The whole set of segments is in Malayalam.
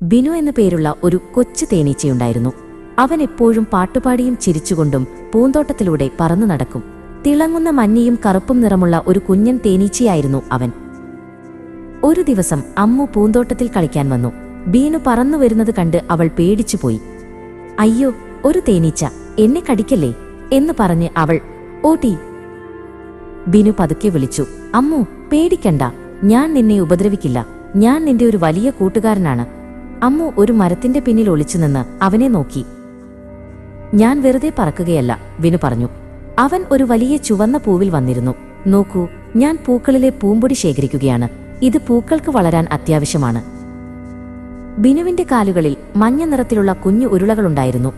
ബിനു എന്നു പേരുള്ള ഒരു കൊച്ചു തേനീച്ചയുണ്ടായിരുന്നു. അവൻ എപ്പോഴും പാട്ടുപാടിയും ചിരിച്ചുകൊണ്ടും പൂന്തോട്ടത്തിലൂടെ പറന്നു നടക്കും. തിളങ്ങുന്ന മഞ്ഞയും കറുപ്പും നിറമുള്ള ഒരു കുഞ്ഞൻ തേനീച്ചയായിരുന്നു അവൻ. ഒരു ദിവസം അമ്മു പൂന്തോട്ടത്തിൽ കളിക്കാൻ വന്നു. ബീനു പറന്നു വരുന്നത് കണ്ട് അവൾ പേടിച്ചുപോയി. അയ്യോ, ഒരു തേനീച്ച, എന്നെ കടിക്കല്ലേ എന്ന് പറഞ്ഞ് അവൾ ഓടി. ബിനു പതുക്കെ വിളിച്ചു, അമ്മു, പേടിക്കണ്ട, ഞാൻ നിന്നെ ഉപദ്രവിക്കില്ല, ഞാൻ നിന്റെ ഒരു വലിയ കൂട്ടുകാരനാണ്. അമ്മു ഒരു മരത്തിന്റെ പിന്നിൽ ഒളിച്ചുനിന്ന് അവനെ നോക്കി. ഞാൻ വെറുതെ പറക്കുകയല്ല, ബിനു പറഞ്ഞു. അവൻ ഒരു വലിയ ചുവന്ന പൂവിൽ വന്നിരുന്നു. നോക്കൂ, ഞാൻ പൂക്കളിലെ പൂമ്പൊടി ശേഖരിക്കുകയാണ്. ഇത് പൂക്കൾക്ക് വളരാൻ അത്യാവശ്യമാണ്. ബിനുവിന്റെ കാലുകളിൽ മഞ്ഞ നിറത്തിലുള്ള കുഞ്ഞു ഉരുളകളുണ്ടായിരുന്നു.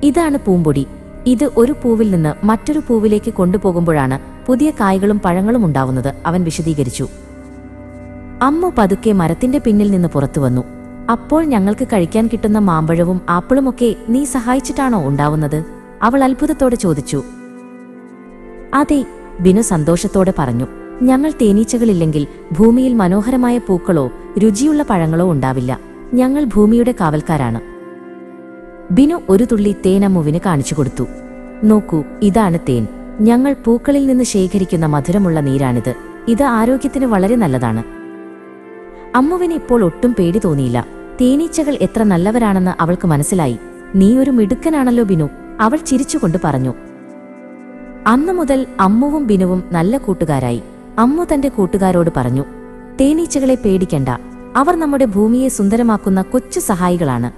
ഇതാണ് പൂമ്പൊടി. ഇത് ഒരു പൂവിൽ നിന്ന് മറ്റൊരു പൂവിലേക്ക് കൊണ്ടുപോകുമ്പോഴാണ് പുതിയ കായ്കളും പഴങ്ങളും ഉണ്ടാവുന്നത്, അവൻ വിശദീകരിച്ചു. അമ്മു പതുക്കെ മരത്തിന്റെ പിന്നിൽ നിന്ന് പുറത്തുവന്നു. അപ്പോൾ ഞങ്ങൾക്ക് കഴിക്കാൻ കിട്ടുന്ന മാമ്പഴവും ആപ്പിളുമൊക്കെ നീ സഹായിച്ചിട്ടാണോ ഉണ്ടാവുന്നത്? അവൾ അത്ഭുതത്തോടെ ചോദിച്ചു. അതെ, ബിനു സന്തോഷത്തോടെ പറഞ്ഞു. ഞങ്ങൾ തേനീച്ചകളില്ലെങ്കിൽ ഭൂമിയിൽ മനോഹരമായ പൂക്കളോ രുചിയുള്ള പഴങ്ങളോ ഉണ്ടാവില്ല. ഞങ്ങൾ ഭൂമിയുടെ കാവൽക്കാരാണ്. ബിനു ഒരു തുള്ളി തേൻ അമ്മുവിന് കാണിച്ചു കൊടുത്തു. നോക്കൂ, ഇതാണ് തേൻ. ഞങ്ങൾ പൂക്കളിൽ നിന്ന് ശേഖരിക്കുന്ന മധുരമുള്ള നീരാണിത്. ഇത് ആരോഗ്യത്തിന് വളരെ നല്ലതാണ്. അമ്മുവിന് ഇപ്പോൾ ഒട്ടും പേടി തോന്നിയില്ല. തേനീച്ചകൾ എത്ര നല്ലവരാണെന്ന് അവൾക്ക് മനസ്സിലായി. നീ ഒരു മിടുക്കനാണല്ലോ ബിനു, അവൾ ചിരിച്ചുകൊണ്ട് പറഞ്ഞു. അന്നു മുതൽ അമ്മുവും ബിനുവും നല്ല കൂട്ടുകാരായി. അമ്മു തന്റെ കൂട്ടുകാരോട് പറഞ്ഞു, തേനീച്ചകളെ പേടിക്കണ്ട, അവർ നമ്മുടെ ഭൂമിയെ സുന്ദരമാക്കുന്ന കൊച്ചു സഹായികളാണ്.